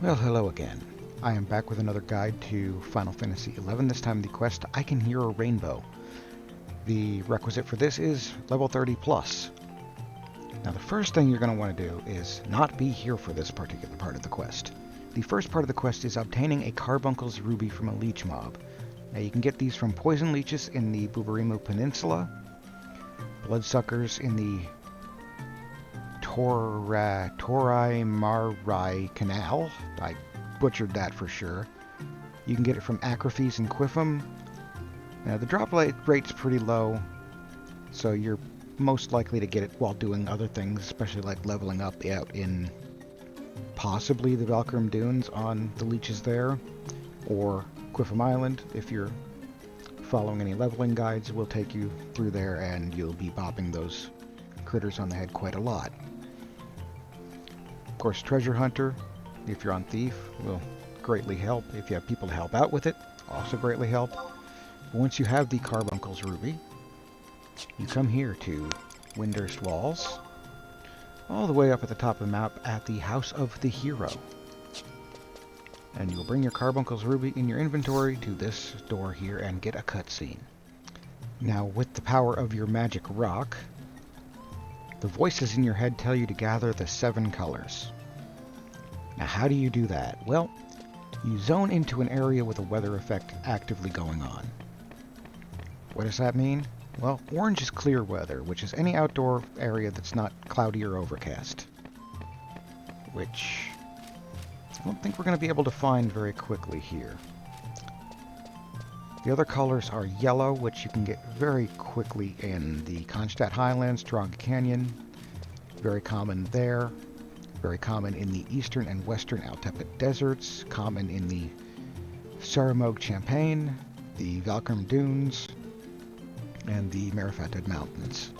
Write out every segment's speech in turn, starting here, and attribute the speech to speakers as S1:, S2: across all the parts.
S1: Well, hello again. I am back with another guide to Final Fantasy XI, this time the quest I Can Hear a Rainbow. The requisite for this is level 30 plus. Now the first thing you're going to want to do is not be here for this particular part of the quest. The first part of the quest is obtaining a Carbuncle's Ruby from a leech mob. Now you can get these from poison leeches in the Buburimu Peninsula, bloodsuckers in the Torai Marai Canal. I butchered that for sure. You can get it from Acrophes and Quiffum. Now the drop rate's pretty low, so you're most likely to get it while doing other things, especially like leveling up out in possibly the Valkyrim Dunes on the leeches there, or Quiffum Island. If you're following any leveling guides, will take you through there and you'll be bopping those critters on the head quite a lot. Of course, Treasure Hunter, if you're on Thief, will greatly help. If you have people to help out with it, also greatly help. Once you have the Carbuncle's Ruby, you come here to Windurst Walls, all the way up at the top of the map at the House of the Hero. And you'll bring your Carbuncle's Ruby in your inventory to this door here and get a cutscene. Now, with the power of your magic rock, the voices in your head tell you to gather the 7 colors. Now, how do you do that? Well, you zone into an area with a weather effect actively going on. What does that mean? Well, orange is clear weather, which is any outdoor area that's not cloudy or overcast. Which I don't think we're going to be able to find very quickly here. The other colors are yellow, which you can get very quickly in the Kronstadt Highlands, Taronga Canyon. Very common there. Very common in the eastern and western Altepa deserts. Common in the Saramog Champaign, the Valkyrim Dunes, and the Marifatid Mountains.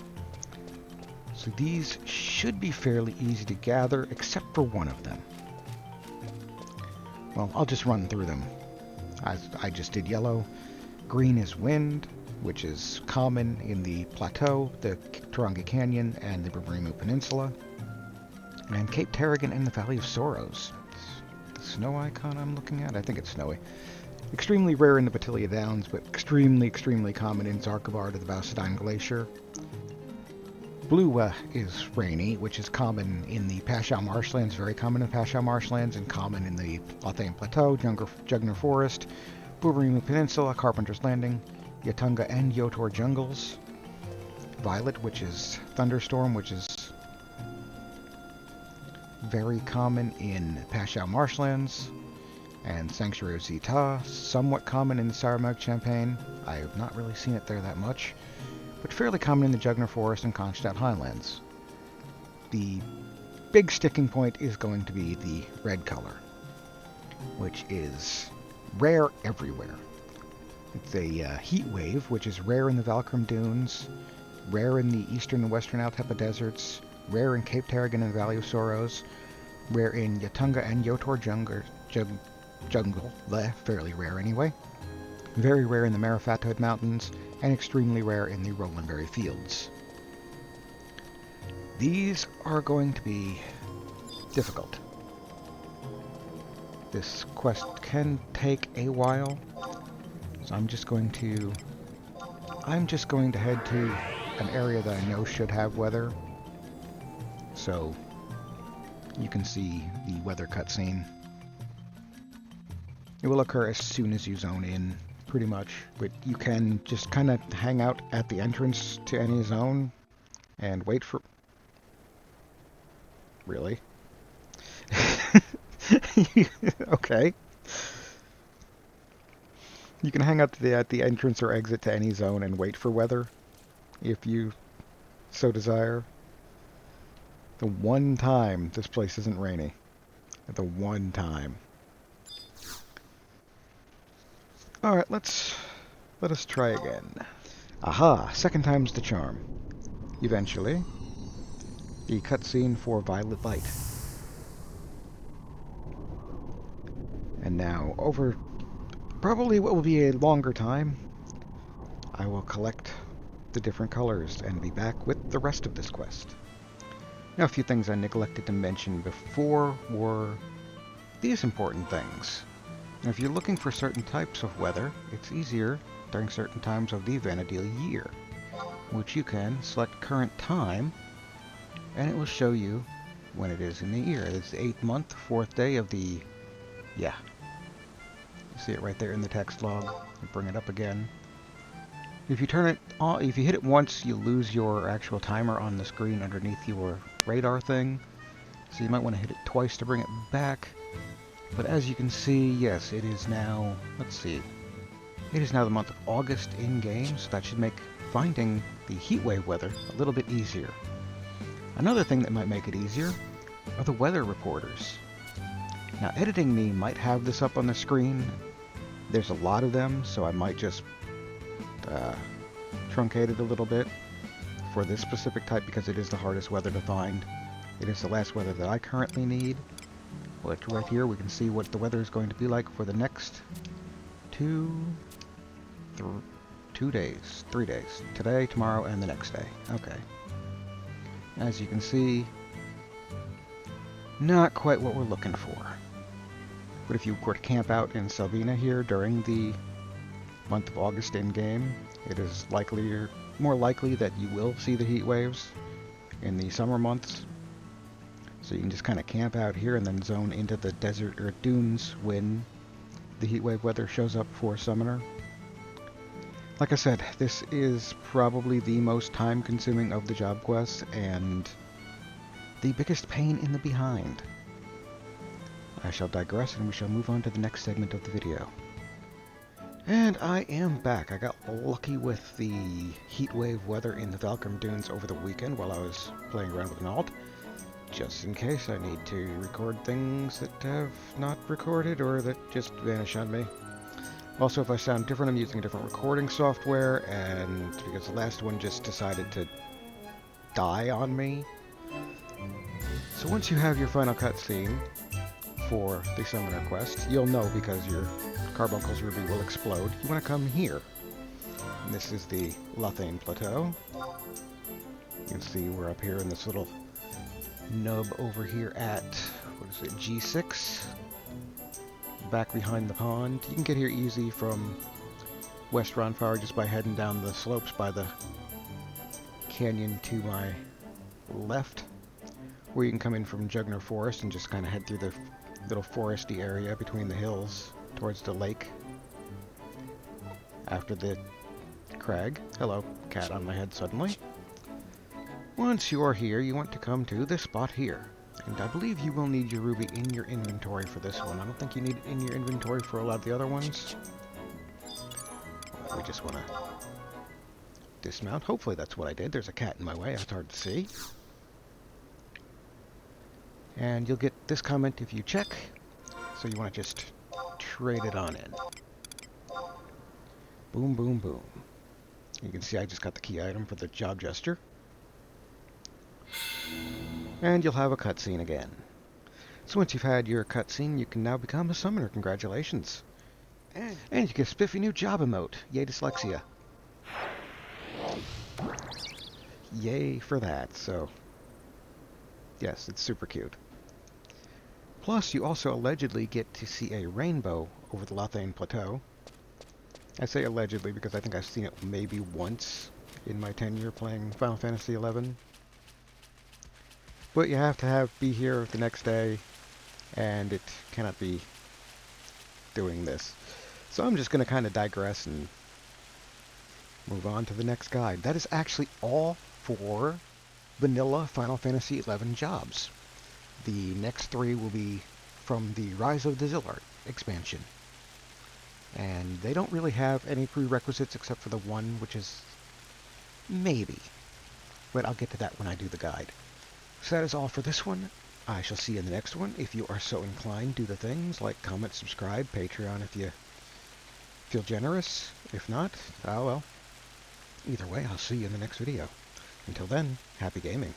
S1: So these should be fairly easy to gather, except for one of them. Well, I'll just run through them. I just did yellow. Green is wind, which is common in the plateau, the Taronga Canyon, and the Buburimu Peninsula. And Cape Terrigan and the Valley of Sorrows. It's the snow icon I'm looking at? I think it's snowy. Extremely rare in the Batilia Downs, but extremely common in Zarkovar to the Bausidine Glacier. Blue is rainy, which is common in the Pashao Marshlands, very common in Pashao Marshlands, and common in the Lothian Plateau, Jugner Forest, Buburimu Peninsula, Carpenter's Landing, Yatunga and Yotor Jungles. Violet, which is Thunderstorm, which is very common in Pashao Marshlands, and Sanctuary of Zita, somewhat common in the Saramog Champaign. I have not really seen it there that much, but fairly common in the Jugner Forest and Kronstadt Highlands. The big sticking point is going to be the red color, which is rare everywhere. It's a heat wave, which is rare in the Valkyrim Dunes, rare in the eastern and western Altepa deserts, rare in Cape Terrigan and the Valley of Sorrows, rare in Yatunga and Yotor Jungle, fairly rare anyway, very rare in the Marifatid Mountains, and extremely rare in the Rolandberry Fields. These are going to be difficult. This quest can take a while, so I'm just going to head to an area that I know should have weather, so you can see the weather cutscene. It will occur as soon as you zone in, pretty much, but you can just kind of hang out at the entrance to any zone and wait for... Really? Okay. You can hang out at the entrance or exit to any zone and wait for weather, if you so desire. The one time this place isn't rainy. The one time. Alright, let us try again. Aha! Second time's the charm. Eventually. The cutscene for Violet Light. And now, over probably what will be a longer time, I will collect the different colors and be back with the rest of this quest. Now, a few things I neglected to mention before were these important things. Now, if you're looking for certain types of weather, it's easier during certain times of the Vanadil year, which you can select current time, and it will show you when it is in the year. It's the 8th month, 4th day of the... yeah. You see it right there in the text log. I'll bring it up again. If you turn it on, if you hit it once, you lose your actual timer on the screen underneath your radar thing. So you might want to hit it twice to bring it back. But as you can see, yes, it is now, let's see, it is now the month of August in-game, so that should make finding the heatwave weather a little bit easier. Another thing that might make it easier are the weather reporters. Now, editing me might have this up on the screen. There's a lot of them, so I might just truncate it a little bit for this specific type because it is the hardest weather to find. It is the last weather that I currently need. Like right here, we can see what the weather is going to be like for the next 3 days. Today, tomorrow, and the next day. Okay. As you can see, not quite what we're looking for. But if you were to camp out in Salvina here during the month of August in-game, it is more likely that you will see the heat waves in the summer months. So you can just kind of camp out here and then zone into the desert or dunes when the heatwave weather shows up for Summoner. Like I said, this is probably the most time-consuming of the job quests and the biggest pain in the behind. I shall digress and we shall move on to the next segment of the video. And I am back. I got lucky with the heatwave weather in the Valkyrie Dunes over the weekend while I was playing around with an alt. Just in case I need to record things that have not recorded or that just vanish on me. Also, if I sound different, I'm using a different recording software, and because the last one just decided to die on me. So once you have your final cutscene for the Summoner quest, you'll know because your Carbuncle's ruby will explode. You want to come here. And this is the Lothane Plateau. You can see we're up here in this little nub over here at, what is it, G6? Back behind the pond. You can get here easy from West Ronfire just by heading down the slopes by the canyon to my left, or you can come in from Jugner Forest and just kind of head through the little foresty area between the hills towards the lake after the crag. Hello, cat on my head suddenly. Once you're here, you want to come to this spot here. And I believe you will need your ruby in your inventory for this one. I don't think you need it in your inventory for a lot of the other ones. We just want to dismount. Hopefully that's what I did. There's a cat in my way. It's hard to see. And you'll get this comment if you check. So you want to just trade it on in. Boom, boom, boom. You can see I just got the key item for the job gesture. And you'll have a cutscene again. So once you've had your cutscene, you can now become a summoner. Congratulations. And you get a spiffy new job emote. Yay, dyslexia. Yay for that. So, yes, it's super cute. Plus, you also allegedly get to see a rainbow over the Lothane Plateau. I say allegedly because I think I've seen it maybe once in my tenure playing Final Fantasy XI. But you have to be here the next day, and it cannot be doing this. So I'm just going to kind of digress and move on to the next guide. That is actually all for vanilla Final Fantasy XI jobs. The next 3 will be from the Rise of the Zillart expansion. And they don't really have any prerequisites except for the one, which is maybe. But I'll get to that when I do the guide. So that is all for this one. I shall see you in the next one. If you are so inclined, do the things like comment, subscribe, Patreon if you feel generous. If not, oh well. Either way, I'll see you in the next video. Until then, happy gaming.